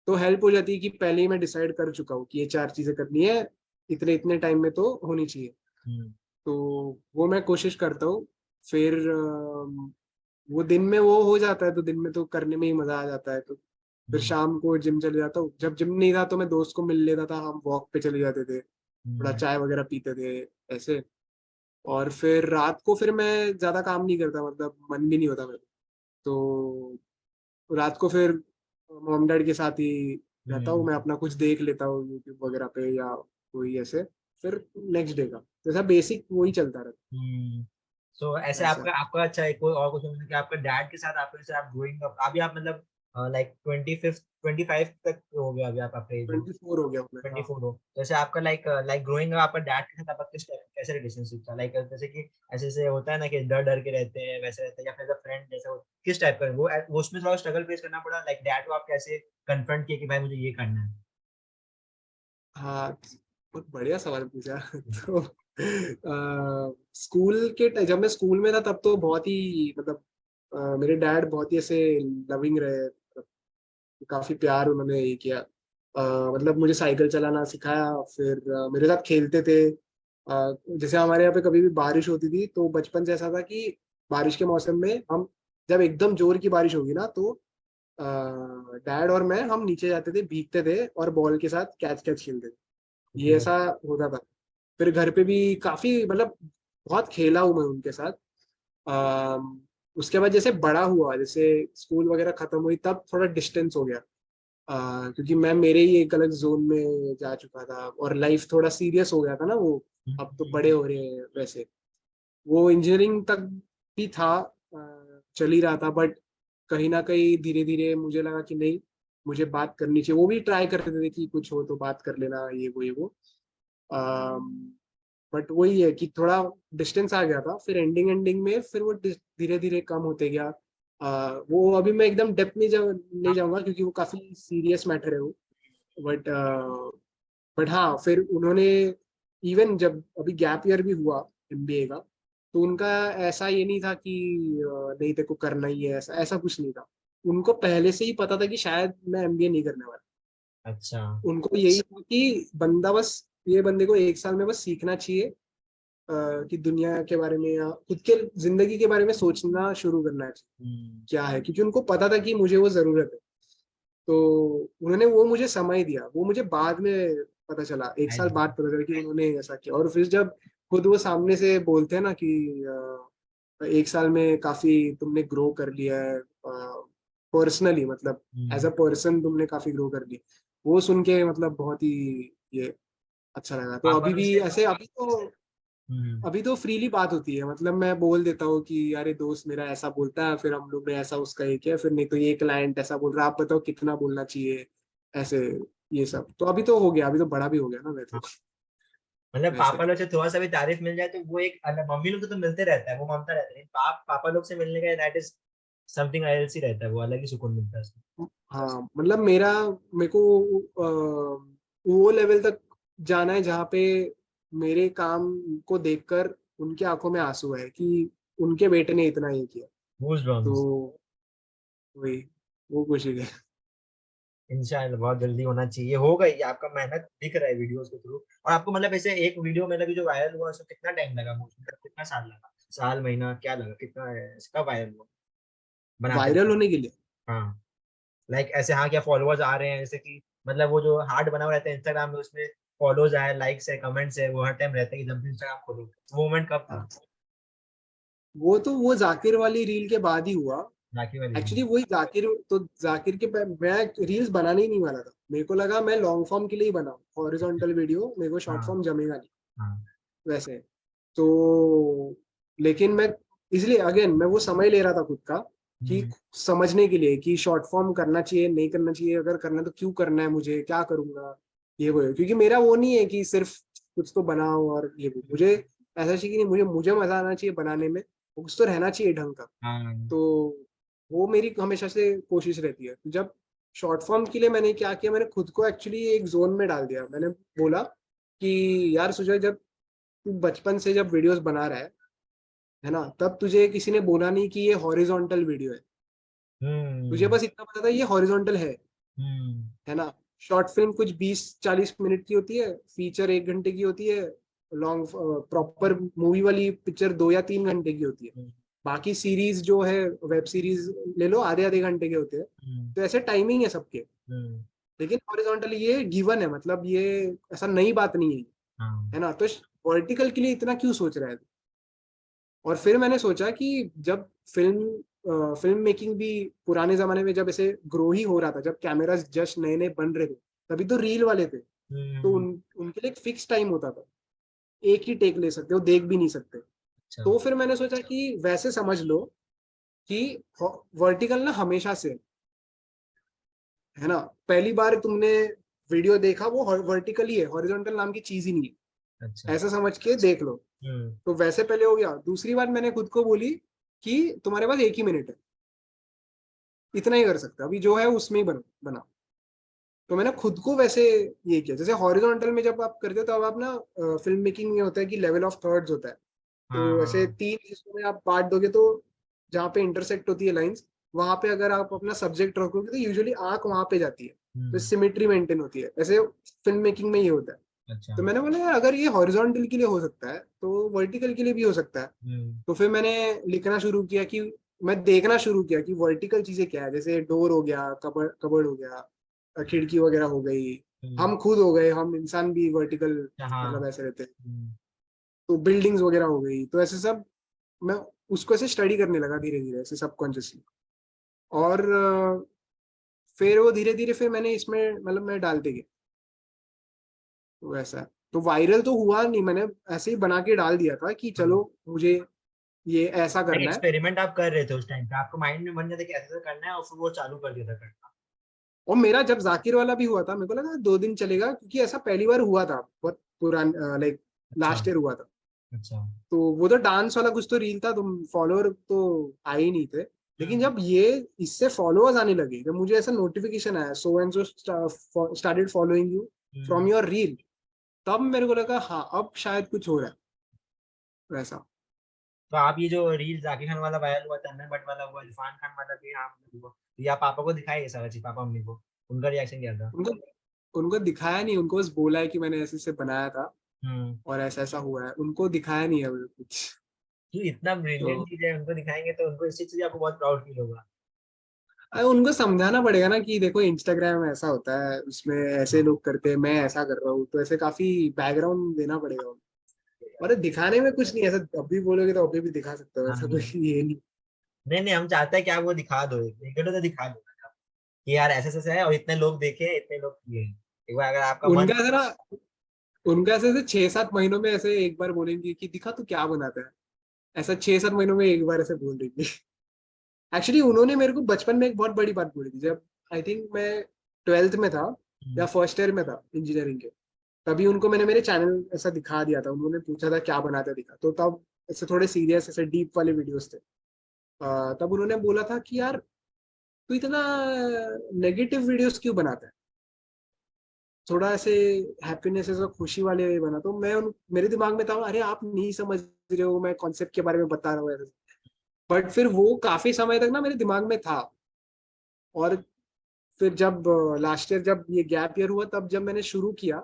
तो हेल्प हो जाती है कि पहले ही मैं डिसाइड कर चुका हूँ कि ये 4 चीजें करनी है, इतने इतने टाइम में तो होनी चाहिए। हम्म तो वो मैं कोशिश करता हूँ। फिर वो दिन में वो हो जाता है, तो दिन में तो करने में ही मजा आ जाता है। तो फिर हम्म शाम को जिम चले जाता हूँ, जब जिम नहीं था तो मैं दोस्त को मिल लेता था, हम वॉक पे चले जाते थे, थोड़ा हम्म चाय वगैरह पीते थे ऐसे। और फिर रात को फिर मैं ज्यादा काम नहीं करता, मतलब मन भी नहीं होता मेरा, तो रात को फिर मॉम डैड के साथ ही रहता हूँ, हम्म मैं अपना कुछ देख लेता हूँ यूट्यूब वगैरह पे या कोई ऐसे। फिर नेक्स्ट डे का तो ऐसा बेसिक वही चलता रहता हम्म। सो ऐसे है ऐसा। आपका आपका अच्छा एक कोई और क्वेश्चन कि आपका डैड के साथ आपके जैसे आप ग्रोइंग अप अभी आप मतलब लाइक 25 तक हो गया अभी आपका एज हो, 24 हो गया हूँ मैं, हाँ। 24 हो, तो जैसे आपका लाइक लाइक ग्रोइंग अप आपका डैड के साथ आपका किस टाइप कैसे रिलेशनशिप था, लाइक जैसे कि ऐसे ऐसे होता है ना कि डर डर के रहते हैं वैसे रहते हैं, या फिर फ्रेंड जैसे किस टाइप का वो उसमें थोड़ा स्ट्रगल फेस करना पड़ा, लाइक डैड को आप कैसे कन्फ्रंट किए कि भाई मुझे ये करना है? हाँ बहुत बढ़िया सवाल पूछा। तो स्कूल के जब मैं स्कूल में था तब तो बहुत ही मतलब मेरे डैड बहुत ही ऐसे लविंग रहे, मतलब काफी प्यार उन्होंने ये किया। मतलब मुझे साइकिल चलाना सिखाया, फिर मेरे साथ खेलते थे। जैसे हमारे यहाँ पे कभी भी बारिश होती थी, तो बचपन से ऐसा था कि बारिश के मौसम में हम, जब एकदम जोर की बारिश होगी ना, तो डैड और मैं हम नीचे जाते थे, भीगते थे और बॉल के साथ कैच कैच खेलते थे। ये ओके। ऐसा होता था। फिर घर पे भी काफी मतलब बहुत खेला हूँ मैं उनके साथ। उसके बाद जैसे बड़ा हुआ, जैसे स्कूल वगैरह खत्म हुई, तब थोड़ा डिस्टेंस हो गया। क्योंकि मैं मेरे ही एक अलग जोन में जा चुका था, और लाइफ थोड़ा सीरियस हो गया था ना वो, अब तो बड़े हो रहे हैं वैसे। वो इंजीनियरिंग तक भी था, चल ही रहा था, बट कहीं ना कहीं धीरे धीरे मुझे लगा कि नहीं, मुझे बात करनी चाहिए। वो भी ट्राई करते थे कि कुछ हो तो बात कर लेना, ये वो। बट वही है कि थोड़ा डिस्टेंस आ गया था, फिर एंडिंग में फिर वो धीरे धीरे कम होते गया। वो अभी मैं एकदम डेप्थ नहीं जाऊंगा, क्योंकि वो काफी सीरियस मैटर है वो। बट हाँ, फिर उन्होंने इवन जब अभी गैप ईयर भी हुआ, एमबीए का। तो उनका ऐसा ये नहीं था कि नहीं तेरे को करना ही है, ऐसा ऐसा कुछ नहीं था। उनको पहले से ही पता था कि शायद मैं एमबीए नहीं करने वाला। अच्छा। उनको यही था कि बंदा बस, ये बंदे को 1 साल में बस सीखना चाहिए कि दुनिया के बारे में या खुद के जिंदगी के बारे में सोचना शुरू करना चाहिए हम्म। क्या है, क्योंकि उनको पता था कि मुझे वो जरूरत है। तो उन्होंने वो मुझे समय दिया, वो मुझे बाद में पता चला, 1 साल बाद पता चला कि उन्होंने ऐसा किया। और फिर जब खुद वो सामने से बोलते हैं ना कि 1 साल में काफी तुमने ग्रो कर लिया है पर्सनली, मतलब एज हम्म। अ पर्सन तुमने काफी ग्रो कर लिया, वो सुन के मतलब बहुत ही ये अच्छा लगा। तो पापा अभी लोग भी से। ऐसे, हम्म। अभी तो फ्रीली बात होती है, मतलब मैं बोल देता हूँ कि अरे दोस्त मेरा ऐसा बोलता है, फिर हम लोग ने ऐसा उसका ये किया, फिर नहीं तो ये क्लाइंट ऐसा बोल रहा है, आप बताओ कितना बोलना चाहिए, ऐसे ये सब। तो अभी तो हो गया, अभी तो बड़ा भी हो गया ना मैं तो। हाँ, मतलब वैसे पापा लोग से थोड़ा सा भी तारीफ मिल जाए तो वो एक अलग, मम्मी लोग तो मिलते रहता है, वो मानता रहता है, लेकिन पापा लोग से मिलने का that is something else he रहता है, वो अलग ही सुकून मिलता है उसमें। हाँ मतलब मेरे को वो लेवल तक जाना है जहाँ पे मेरे काम को देखकर उनकी आंखों में आंसू है कि उनके बेटे ने इतना ये किया। Goosebumps. तो वही, वो खुशी है। इंशाल्लाह बहुत जल्दी होना चाहिए, होगा ही, आपका मेहनत दिख रहा है वीडियोस के थ्रू। और आपको मतलब ऐसे एक वीडियो मतलब जो वायरल हुआ उसमें कितना टाइम लगा, मतलब कितना साल लगा, साल महीना क्या लगा, कितना है इसका वायरल हुआ बनाते वायरल बनाते? होने के लिए हाँ, लाइक ऐसे, हाँ क्या फॉलोअर्स आ रहे हैं जैसे कि, मतलब वो जो हार्ट बना हुआ रहता है इंस्टाग्राम में, उसमें फॉलोज आए, लाइक्स है, कमेंट्स है, वो हर टाइम रहता है कि जब भी इंस्टाग्राम खोलो, वो मोमेंट कब था? वो तो वो जाकिर वाली रील के बाद ही हुआ। राखी वाली एक्चुअली रील। वही जाकिर, तो जाकिर के मैं रील्स बनाने ही नहीं वाला था, मेरे को लगा मैं लॉन्ग फॉर्म के लिए ही बनाऊं हॉरिजॉन्टल वीडियो, मेरे को शॉर्ट हाँ। फॉर्म जमेगा नहीं हाँ। वैसे। तो लेकिन मैं इसलिए अगेन मैं वो समय ले रहा था खुद का कि हम्म। समझने के लिए कि शॉर्ट फॉर्म करना चाहिए नहीं करना चाहिए, अगर करना है तो क्यों करना है, मुझे क्या करूंगा, ये वो है। क्योंकि मेरा वो नहीं है कि सिर्फ कुछ तो बनाओ और ये वो, मुझे ऐसा चाहिए कि नहीं, मुझे मुझे मजा आना चाहिए बनाने में, कुछ तो रहना चाहिए ढंग का। हाँ। तो वो मेरी हमेशा से कोशिश रहती है। जब शॉर्ट फॉर्म के लिए मैंने क्या किया, मैंने खुद को एक्चुअली एक जोन में डाल दिया। मैंने बोला कि यार सुजय, जब तू बचपन से जब वीडियोस बना रहा है ना, तब तुझे किसी ने बोला नहीं कि ये हॉरिजॉन्टल वीडियो है, तुझे हम्म। बस इतना पता था ये हॉरिजॉन्टल हम्म। है ना। शॉर्ट फिल्म कुछ 20-40 मिनट की होती है, फीचर 1 घंटे की होती है, लॉन्ग प्रॉपर मूवी वाली पिक्चर 2 या 3 घंटे की होती है। हम्म। बाकी सीरीज जो है, वेब सीरीज ले लो, आधे आधे घंटे के होते हैं। हम्म। तो ऐसे टाइमिंग है सबके। हम्म। लेकिन हॉरिजॉन्टल ये गिवन है, मतलब ये ऐसा नई बात नहीं है, हाँ। है ना। तो वर्टिकल के लिए इतना क्यों सोच रहा है। और फिर मैंने सोचा कि जब फिल्म मेकिंग भी पुराने जमाने में जब ऐसे ग्रो ही हो रहा था, जब कैमरास जस्ट नए नए बन रहे थे, तभी तो रील वाले थे। तो हम्म। उनके लिए एक फिक्स टाइम होता था, एक ही टेक ले सकते हो, देख भी नहीं सकते। अच्छा। तो फिर मैंने सोचा कि वैसे समझ लो कि वर्टिकल ना हमेशा से है ना। पहली बार तुमने वीडियो देखा वो वर्टिकल ही है, हॉरिजॉन्टल नाम की चीज ही नहीं अच्छा। है, ऐसा समझ के देख लो। हम्म। तो वैसे पहले हो गया। दूसरी बार मैंने खुद को बोली कि तुम्हारे पास 1 ही मिनट है, इतना ही कर सकते हो, अभी जो है उसमें ही बना। तो मैंने खुद को वैसे ये किया। जैसे हॉरिजॉन्टल में जब आप करते हो, तो अब आप ना फिल्म मेकिंग में होता है कि लेवल ऑफ थर्ड्स होता है। हाँ। तो ऐसे हाँ। 3 हिस्सों में आप बांट दोगे, तो जहाँ पे इंटरसेक्ट होती है लाइंस, वहां पे अगर आप अपना सब्जेक्ट रखोगे तो यूजुअली आंख वहां पे जाती है, तो हम्म। सिमेट्री मेंटेन होती है। ऐसे फिल्म मेकिंग में ये होता है। अच्छा। तो मैंने बोला यार, अगर ये हॉरिजॉन्टल के लिए हो सकता है तो वर्टिकल के लिए भी हो सकता है। हम्म। तो फिर मैंने लिखना शुरू किया कि मैं देखना शुरू किया कि वर्टिकल चीजें क्या है। जैसे डोर हो गया, कबर्ड कबर्ड हो गया, खिड़की वगैरह हो गई, हम्म। हम खुद हो गए, हम इंसान भी वर्टिकल अच्छा, हाँ। मतलब ऐसे रहते हैं। हम्म। तो बिल्डिंग्स वगैरह हो गई, तो ऐसे सब मैं उसको ऐसे स्टडी करने लगा धीरे धीरे, ऐसे सबकॉन्शियसली। और फिर वो धीरे धीरे फिर मैंने इसमें मतलब मैं डालते गया, तो वैसा। तो वायरल तो हुआ नहीं, मैंने ऐसे ही बना के डाल दिया था कि हाँ, चलो मुझे ये ऐसा एक करना है। एक्सपेरिमेंट आप कर रहे थे उस टाइम पे, आपको माइंड में बन जाता कि ऐसा ऐसा करना है, और फिर वो चालू कर दिया था करना। और मेरा जब जाकिर वाला भी हुआ था, मेरे को लगा 2 दिन चलेगा, क्योंकि ऐसा पहली बार हुआ था बहुत पुरान, लाइक अच्छा। लास्ट ईयर हुआ था। अच्छा। तो वो तो डांस वाला कुछ तो रील था, तुम फॉलोअर तो आए ही नहीं थे। लेकिन हम्म। जब ये इससे फॉलोअर्स आने लगे, जब मुझे ऐसा नोटिफिकेशन आया, so and so started following you from hmm. Your reel, तब मेरे को लगा हाँ अब शायद कुछ हो रहा है। वैसा। तो आप ये जो रील जाकिर खान वाला वायरल हुआ, तन्मय भट्ट वाला हुआ, इरफान खान वाला भी, हाँ मतलब हुआ, तो ये आप पापा को दिखाए ये सारा चीज, पापा मम्मी को, उनका रिएक्शन क्या था? उनको उनको दिखाया नहीं, उनको बस बोला है कि मैंने ऐसे से बनाया था हम्म। और ऐसा ऐसा हुआ है, उनको दिखाया नहीं है अभी कुछ। तो इतना तो ब्रिलियंट चीज है, उनको दिखाएंगे तो उनको इस चीज से आपको बहुत प्राउड फील होगा। उनको समझाना पड़ेगा ना कि देखो इंस्टाग्राम ऐसा होता है, उसमें ऐसे हाँ। लोग करते हैं, मैं ऐसा कर रहा हूँ, तो ऐसे काफी बैकग्राउंड देना पड़ेगा उनको। और दिखाने में कुछ नहीं, ऐसा अभी बोलोगे तो अभी भी दिखा सकते हो, ऐसा हाँ। कुछ ये नहीं। नहीं नहीं, हम चाहते हैं कि आप वो दिखा दो, एक वीडियो तो दिखा दो कि यार ऐसे ऐसे है और इतने लोग देखे, इतने लोग किए। एक बार अगर आपका मन। उनका जरा उनका ऐसे 6-7 महीनों में ऐसे एक बार बोलेंगे कि दिखा तू क्या बनाता है, ऐसा 6-7 महीनों में एक बार ऐसे बोल देंगे। एक्चुअली उन्होंने मेरे को बचपन में एक बहुत बड़ी बात बोली थी, जब आई थिंक मैं 12th में था या फर्स्ट ईयर में था इंजीनियरिंग के। तभी उनको मैंने मेरे चैनल ऐसा दिखा दिया था, उन्होंने पूछा था क्या बनाते दिखा, तो तब ऐसे थोड़े सीरियस ऐसे डीप वाले वीडियोस थे। तब उन्होंने बोला था कि यार तू इतना नेगेटिव वीडियोस क्यों बनाता है, थोड़ा ऐसे हैप्पीनेस ऐसा खुशी वाले बना। तो मेरे दिमाग में था अरे आप नहीं समझ रहे हो, मैं कॉन्सेप्ट के बारे में बता रहा हूँ ऐसे। बट फिर वो काफी समय तक ना मेरे दिमाग में था। और फिर जब लास्ट ईयर जब ये गैप ईयर हुआ, तब जब मैंने शुरू किया,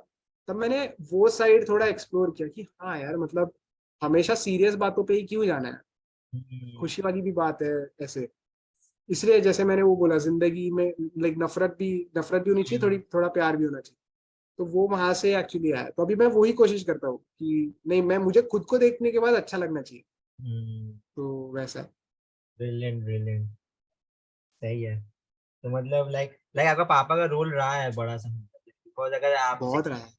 तब मैंने वो साइड थोड़ा एक्सप्लोर किया कि हाँ यार मतलब हमेशा सीरियस बातों पे ही क्यों जाना है, खुशी वाली भी बात है ऐसे। इसलिए जैसे मैंने वो बोला जिंदगी में लाइक नफरत भी होनी चाहिए, थोड़ी थोड़ा प्यार भी होना चाहिए। तो वो वहां से एक्चुअली आया, तो अभी मैं वही कोशिश करता हूँ कि नहीं, मैं मुझे खुद को देखने के बाद अच्छा लगना चाहिए, तो वैसा है। Brilliant brilliant. सही है। तो मतलब लाइक लाइक आपका पापा का रोल रहा है बड़ा सा, बिकॉज अगर आपसे, बहुत रहा है।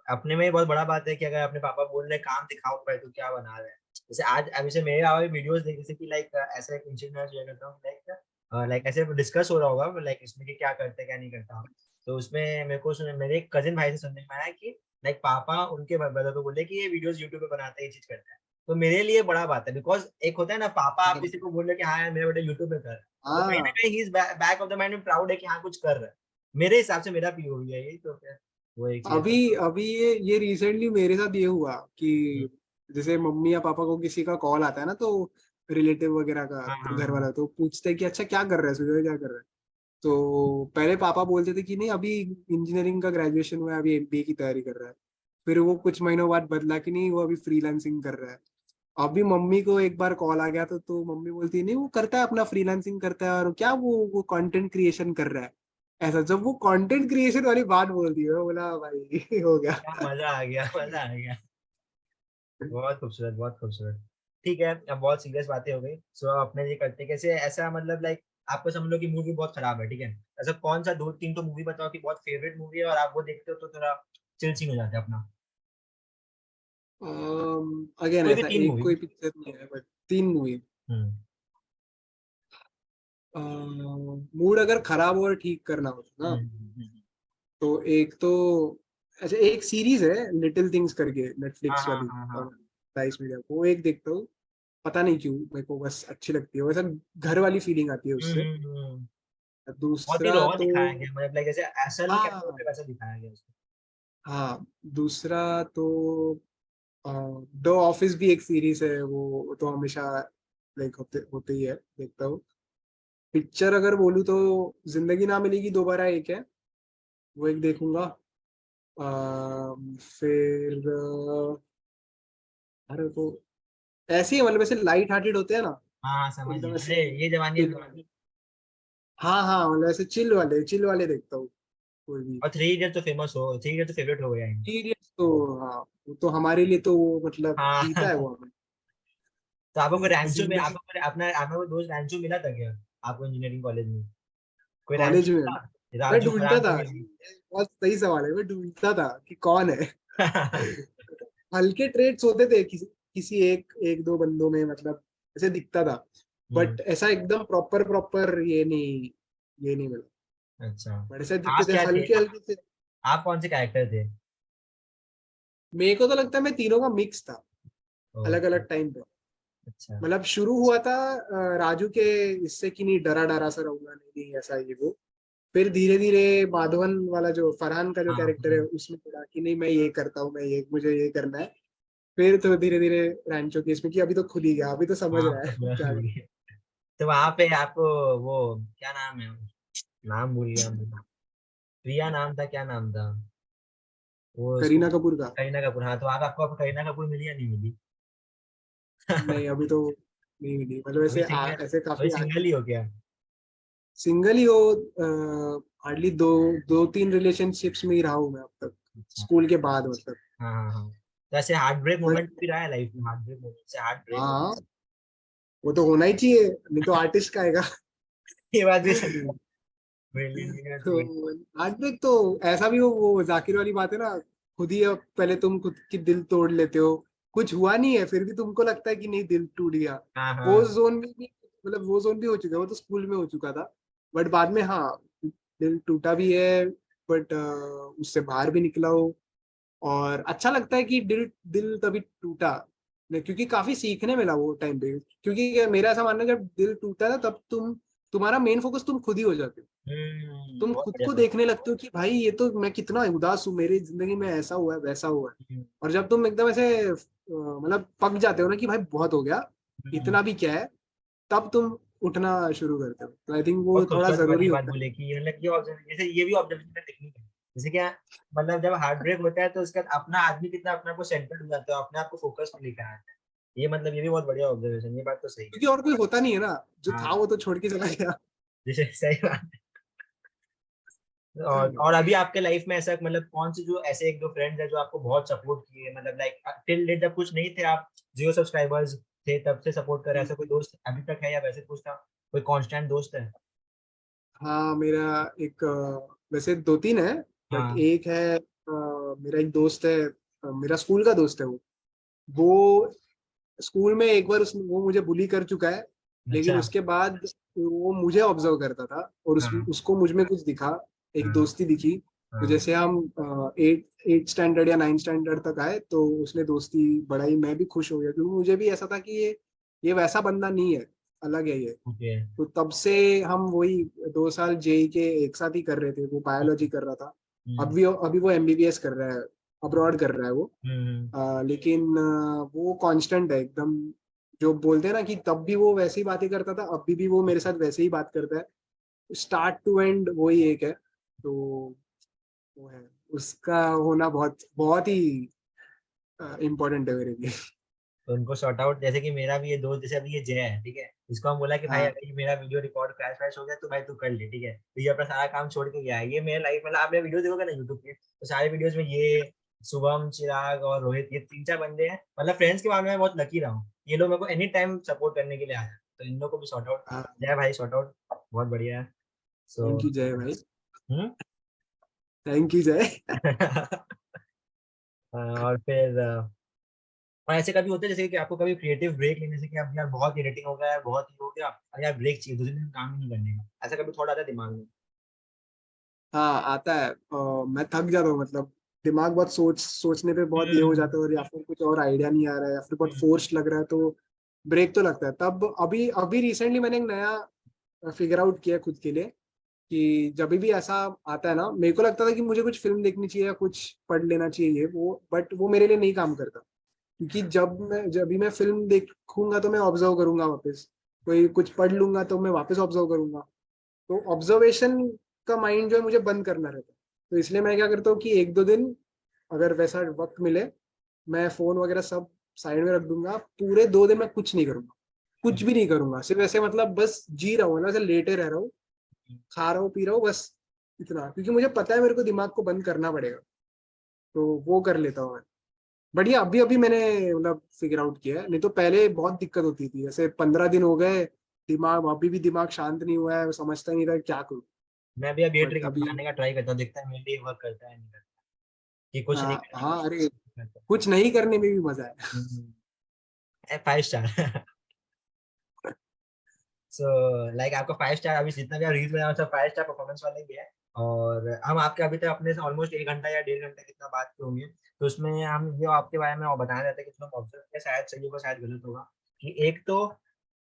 अपने में ही बहुत बड़ा बात है कि अगर अपने पापा बोल रहे हैं काम दिखाओ भाई तो क्या बना रहे हैं। जैसे आज अभी से मेरे पापा वीडियोस देखे, जैसे कि लाइक ऐसा एक इंसिडेंट मैं शेयर करता हूँ, लाइक लाइक ऐसे डिस्कस हो रहा होगा लाइक इसमें कि क्या करते हैं क्या नहीं करता। तो उसमें मेरे एक कजिन भाई से सुनने में आया कि लाइक पापा उनके ब्रदर को बोले कि ये वीडियोस यूट्यूब पे बनाते हैं, ये चीज करते हैं। तो मेरे लिए बड़ा बात है, बिकॉज एक होता है ना, पापा आप किसी को बोल रहे कि हाँ यार मेरा बेटा यूट्यूब पे कर रहा है, तो कहीं ना हाँ कहीं ही बैक ऑफ द माइंड में प्राउड है कि हाँ कुछ कर रहा है। मेरे हिसाब से मेरा पीओवी है यही, तो फिर वो एक चीज अभी है। अभी ये रिसेंटली मेरे साथ ये हुआ कि जैसे मम्मी या पापा को किसी का कॉल आता है ना, तो रिलेटिव वगैरह का, हाँ तो हाँ घर हाँ। वाला तो पूछते हैं कि अच्छा क्या कर रहा है सूर्य, क्या कर रहा है। तो पहले पापा बोलते थे कि नहीं अभी इंजीनियरिंग का ग्रेजुएशन हुआ है, अभी एमबीए की तैयारी कर रहा है। फिर वो कुछ महीनों बाद बदला कि नहीं वो अभी फ्रीलांसिंग कर रहा है। अभी मम्मी को एक बार कॉल आ गया तो मम्मी बोलती है नहीं वो करता है अपना फ्रीलांसिंग करता है, और क्या वो कंटेंट क्रिएशन कर रहा है। ऐसा जब वो कंटेंट क्रिएशन वाली बात बोल दी, मैं बोला भाई हो गया। क्या मजा आ गया, मजा आ गया। बहुत खूबसूरत बहुत खूबसूरत। ठीक है, अब बहुत सीरियस बातें हो गई, सो अपने ये करते हैं कैसे ऐसा, मतलब लाइक आपको समझ लो कि मूवी बहुत खराब है, ठीक है, ऐसा कौन सा दो तीन तो मूवी बताओ कि बहुत फेवरेट मूवी है और आप वो देखते हो तो थोड़ा चिल सीन हो जाता है अपना। अगेन कोई भी ऐसा तीन एक मूवी। कोई पिक्चर नहीं है, बट 3 मूवी। हम्म। मूड अगर खराब हो और ठीक करना हो ना, हम्म। तो एक तो अच्छा एक सीरीज है लिटिल थिंग्स करके, हाँ नेटफ्लिक्स हाँ वाली, हाँ हाँ। प्राइस मीडिया, वो एक देखता हूँ। पता नहीं क्यों मेरे को बस अच्छी लगती है, वैसा घर वाली फीलिंग आती है उससे। हम्म। बहुत ही दूसरा रॉ तो दिखाया गया, मतलब लाइक जैसे असल कैरेक्टर हाँ पे वैसा दिखाया गया उसको। हाँ दूसरा तो द ऑफिस भी एक सीरीज है, वो तो हमेशा लाइक होते होते ही है, देखता हूँ। पिक्चर अगर बोलूँ तो जिंदगी ना मिलेगी दोबारा एक है, वो एक देखूंगा। फिर अरे वो ऐसे ही मतलब ऐसे लाइट हार्टेड होते हैं ना, हाँ हाँ समझ एकदम गया, ऐसे अरे ये जवानी है चिल वाले। दीवानी। हाँ हाँ मतलब ऐसे चिल वाले देखता हूँ कोई भी। और थ्री इडियट तो फेमस हो, थ्री इडियट तो फेवरेट हो गया है। सीरियस तो हाँ, वो तो हमारे लिए तो वो मतलब जीता है हाँ। वो हमें। तो आपको रैंचो में, जिंदगी आपको अपना आपका कोई दोस्त रैंचो मिला था क्या आपको इंजीनियरिंग कॉलेज में? कोई कॉलेज रैंचो में था? मैं राजू ढूंढता फरहान था, कोई? बहुत सही सवाल है, मैं ढूंढता था कि कौन है। हल्के ट्रेड्स होते थे किसी किसी एक दो बंदों में, मतलब ऐसे दिखता था। हम्म। बट ऐसा एकदम प्रॉपर प्रॉपर ये नहीं मिला। अच्छा। बट ऐसे दिखते आप थे क्या थे, हल्के हल्के से। आप कौन से कैरेक्टर थे? मेरे को तो लगता है मैं तीनों का मिक्स था, अलग ओके। अलग टाइम पे। अच्छा। मतलब शुरू हुआ था राजू के इससे कि नहीं डरा डरा सा रहूंगा, नहीं नहीं ऐसा ये वो। फिर धीरे धीरे माधवन वाला जो फरहान का जो हाँ कैरेक्टर है उसमें पड़ा कि नहीं मैं ये करता हूँ, मैं ये मुझे ये करना है। फिर तो धीरे धीरे रैंचो केस में कि अभी तो खुल ही गया, अभी तो समझ हाँ रहा तो है पूरा क्या खुल कर। गया। तो वहां पे आपको वो क्या नाम है, नाम भूल गया मैं। प्रिया नाम था, क्या नाम था वो उसको, करीना कपूर का। करीना कपूर। हाँ तो वहां पे आपको करीना कपूर मिली या नहीं मिली? नहीं अभी तो नहीं मिली, मतलब अभी ऐसे सिंगल, ऐसे अभी काफी सिंगल ही हो क्या? सिंगल ही हो। हार्डली दो दो तीन रिलेशनशिप्स में ही रहा हूँ मैं अब तक, अच्छा। स्कूल के बाद मतलब। हाँ हाँ हाँ। तो ऐसे हार्ट ब्रेक बट मोमेंट भी रहा है लाइफ में, हार्ट ब्रेक मोमेंट से हार्ट ब्रेक हो। हाँ, वो तो होना ही चाहिए, नहीं तो आर्टिस्ट का आएगा। ये बात भी सही है, ब्रिलियंट तो हार्ट ब्रेक तो ऐसा भी हो, वो जाकिर वाली बात है ना, खुद ही अब पहले तुम खुद की दिल तोड़ लेते हो, कुछ हुआ नहीं है फिर भी तुमको लगता है कि नहीं दिल टूट गया। हाँ वो हाँ। जोन में भी, मतलब वो जोन भी हो चुका है, वो तो स्कूल में हो चुका था। बट बाद में हाँ, दिल टूटा भी है, बट उससे बाहर भी निकला हो। और अच्छा लगता है कि दिल दिल तभी टूटा क्योंकि काफी सीखने मिला वो टाइम पे। क्योंकि मेरा ऐसा मानना है, जब दिल टूटा है ना तब तुम्हारा मेन फोकस तुम खुद ही हो जाते हो। तुम बहुत खुद बढ़िया को सोच। देखने लगते हो कि भाई ये तो मैं कितना उदास हूँ, मेरी जिंदगी में ऐसा हुआ है वैसा हुआ है। हम्म, और जब तुम एकदम ऐसे मतलब पक जाते हो ना कि भाई बहुत हो गया, हम्म। इतना भी क्या है, तब तुम उठना शुरू करते हो। तो आई थिंक वो बहुत थोड़ा खूबसूरत जरूरी वाली बात होता है। बोले कि ये मतलब ये ऑब्जर्व, जैसे ये भी ऑब्जर्वेशन टेक्निक है। जैसे क्या, मतलब जब हार्ट ब्रेक होता है तो उसके बाद अपना आदमी कितना अपने आप को सेंटर्ड हो जाता है, अपने आप को फोकस में लेकर आता है। ये मतलब ये भी बहुत बढ़िया ऑब्जर्वेशन, ये बात तो सही है। क्योंकि और कोई होता नहीं है ना, जो था हाँ वो तो छोड़ के चला गया। जैसे सही बात है। और अभी आपके लाइफ में ऐसा मतलब कौन सी जो ऐसे एक दो फ्रेंड्स है जो आपको बहुत सपोर्ट किए, मतलब लाइक टिल डेट जब कुछ नहीं थे आप 0 सब्सक्राइबर्स थे तब से सपोर्ट कर, ऐसा कोई दोस्त अभी तक है या वैसे कुछ था, कोई कांस्टेंट दोस्त है? हाँ मेरा एक वैसे दो तीन है, बट हाँ। एक है मेरा एक दोस्त है, मेरा स्कूल का दोस्त है वो स्कूल में एक बार वो मुझे बुली कर चुका है। लेकिन अच्छा। उसके बाद वो मुझे ऑब्जर्व करता था और हाँ उसको मुझ में कुछ दिखा, एक हाँ दोस्ती दिखी। तो हाँ। जैसे हम एट एट स्टैंडर्ड या नाइन्थ स्टैंडर्ड तक आए तो उसने दोस्ती बढ़ाई, मैं भी खुश हो गया क्योंकि मुझे भी ऐसा था कि ये वैसा बंदा नहीं है, अलग है ये। ओके। तो तब से हम वही 2 साल जेई के एक साथ ही कर रहे थे, वो बायोलॉजी कर रहा था। हम्म अभी वो एमबीबीएस कर रहा है, अब्रॉड कर रहा है वो। हम्म लेकिन वो कांस्टेंट है एकदम। जो बोलते हैं ना कि तब भी वो वैसी बातें करता था, अभी भी वो मेरे साथ वैसे ही बात करता है, स्टार्ट टू एंड वो ही एक है। तो वो है, उसका होना बहुत बहुत ही इम्पोर्टेंट है मेरे लिए। तो उनको सॉर्ट आउट, जैसे कि मेरा भी ये दोस्त, जैसे अभी ये जय है, ठीक है, इसको हम बोला कि भाई हाँ अगर ये मेरा वीडियो रिकॉर्ड क्रैश वैश हो गया तो भाई तू कर ले, ठीक है, तो ये अपना सारा काम छोड़ के गया है। ये मेरे लाइफ, मतलब आप मेरे वीडियो देखोगे ना यूट्यूब पे, तो सारे वीडियोस में ये शुभम, चिराग और रोहित, ये 3 4 बंदे हैं। मतलब फ्रेंड्स के मामले में बहुत लकी रहा हूँ, ये लोग मेरे को एनी टाइम सपोर्ट करने के लिए आ जाते हैं। तो इन लोगों को भी सॉर्ट आउट, हाँ। जय भाई सॉर्ट आउट, बहुत बढ़िया है। सो थैंक यू जय भाई, हम्म। थैंक यू जय। और फिर और ऐसे कभी होता है जैसे कि आपको कभी क्रिएटिव ब्रेक लेने से कि अब यार बहुत एडिटिंग हो गया, यार बहुत ही हो गया, अब यार ब्रेक चाहिए, दूसरे दिन काम ही नहीं करने का, ऐसा कभी थॉट आता है दिमाग में? हाँ आता है, मैं थक जाता हूँ, मतलब दिमाग बहुत सोचने पे बहुत ये हो हम्म जाता है, और या फिर कुछ और आइडिया नहीं आ रहा है या फिर बहुत हम्म फोर्स लग रहा है, तो ब्रेक तो लगता है। तब अभी अभी रिसेंटली मैंने एक नया फिगर आउट किया खुद के लिए कि जब भी ऐसा आता है ना, मेरे को लगता था कि मुझे कुछ फिल्म देखनी चाहिए या कुछ पढ़ लेना चाहिए ये वो, बट वो मेरे लिए नहीं काम करता। क्योंकि जब भी मैं फिल्म देखूंगा तो मैं ऑब्जर्व करूंगा वापस, कोई कुछ पढ़ लूंगा तो मैं वापस ऑब्जर्व करूंगा। तो ऑब्जर्वेशन का माइंड जो है मुझे बंद करना रहता है। तो इसलिए मैं क्या करता हूँ कि एक दो दिन अगर वैसा वक्त मिले, मैं फोन वगैरह सब साइड में रख दूंगा, पूरे 2 दिन मैं कुछ नहीं करूंगा, कुछ भी नहीं करूंगा, सिर्फ ऐसे मतलब बस जी रहा हूँ ना, ऐसे लेटे रह रहा हूँ, खा रहा हूँ पी रहा हूँ बस, इतना। क्योंकि मुझे पता है मेरे को दिमाग को बंद करना पड़ेगा, तो वो कर लेता हूँ मैं। बढ़िया, अभी अभी मैंने मतलब फिगर आउट किया है, नहीं तो पहले बहुत दिक्कत होती थी, जैसे 15 दिन हो गए, दिमाग अभी भी दिमाग शांत नहीं हुआ है, समझता नहीं था क्या करूँ। मैं भी अब ये ट्रिक बट अभी अपनाने का ट्राई करता हूँ, देखता है मेरे लिए वर्क करता है नहीं करता, कि कुछ नहीं करने हाँ अरे, का करता कुछ नहीं करने में भी मजा है। है। 5 स्टार। सो लाइक आपका 5 स्टार, अभी जितना भी आप रील्स बना सब 5 स्टार परफॉर्मेंस वाले ही है। और हम आपके अभी तक अपने से ऑलमोस्ट 1 घंटा या 1.5 घंटा कितना बात किए होंगे, तो उसमें हम ये आपके बारे में और बताया जाता है कि तुम ऑब्जर्व किया, शायद सही होगा शायद गलत होगा, कि एक तो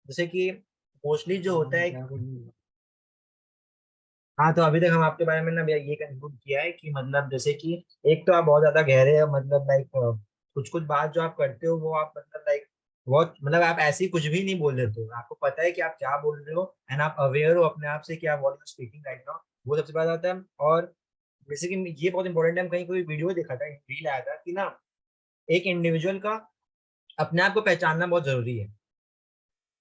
जैसे कि मोस्टली जो होता है, हाँ तो अभी तक हम आपके बारे में ना ये कंक्लूड किया है कि मतलब जैसे कि एक तो आप बहुत ज्यादा गहरे, मतलब लाइक कुछ कुछ बात जो आप करते हो वो आप मतलब लाइक बहुत मतलब आप ऐसे ही कुछ भी नहीं बोल देते हो, आपको पता है कि आप क्या बोल रहे हो एंड आप अवेयर हो अपने आप से कि आप what you speaking right now, वो सबसे पहले आता है। और जैसे कि ये बहुत इंपॉर्टेंट है, हम कहीं कोई वीडियो देखा था, रील आया था कि ना एक इंडिविजुअल का अपने आप को पहचानना बहुत जरूरी है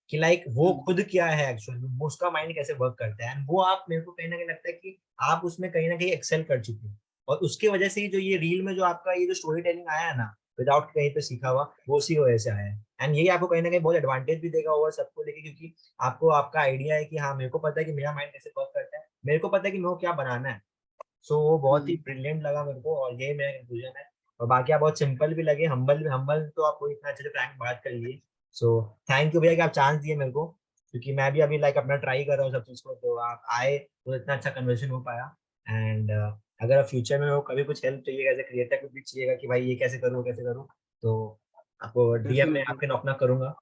कि लाइक वो हम्म, खुद क्या है एक्चुअल में, वो उसका माइंड कैसे वर्क करता है एंड वो आप मेरे को कहीं ना कहीं लगता है कि आप उसमें कहीं ना कहीं एक्सेल कर चुके हो। और उसकी वजह से ही जो ये रील में जो आपका ये जो स्टोरी टेलिंग आया है ना विदाउट कहीं पे सीखा हुआ, वो उसी वजह से आया है। एंड यही आपको कहीं ना कहीं बहुत एडवांटेज भी देगा ओवर सबको लेके, क्योंकि आपको आपका आइडिया है कि हाँ मेरे को पता है कि मेरा माइंड कैसे वर्क करता है, मेरे को पता है कि मेरे को क्या बनाना है। सो वो बहुत ही हम्म, ब्रिलियंट लगा मेरे को और यही मेरा कंक्लूजन है। और बाकी आप बहुत सिंपल भी लगे, हम्बल हम्बल तो आपको इतना अच्छे से फ्रैंक बात कर लिए। सो थैंक यू भैया कि आप चांस दिए मेरे को, क्योंकि मैं भी अभी लाइक अपना ट्राई कर रहा हूँ सब चीज़ को, तो आप आए तो इतना अच्छा कन्वर्सेशन हो पाया। एंड अगर फ्यूचर में वो कभी कुछ हेल्प चाहिएगा, ऐसे क्रिएटर कुछ भी चाहिएगा कि भाई ये कैसे करूँ कैसे करूँ, तो आपको डीएम में डेफिनेटली। आपके नॉक नॉक करूंगा।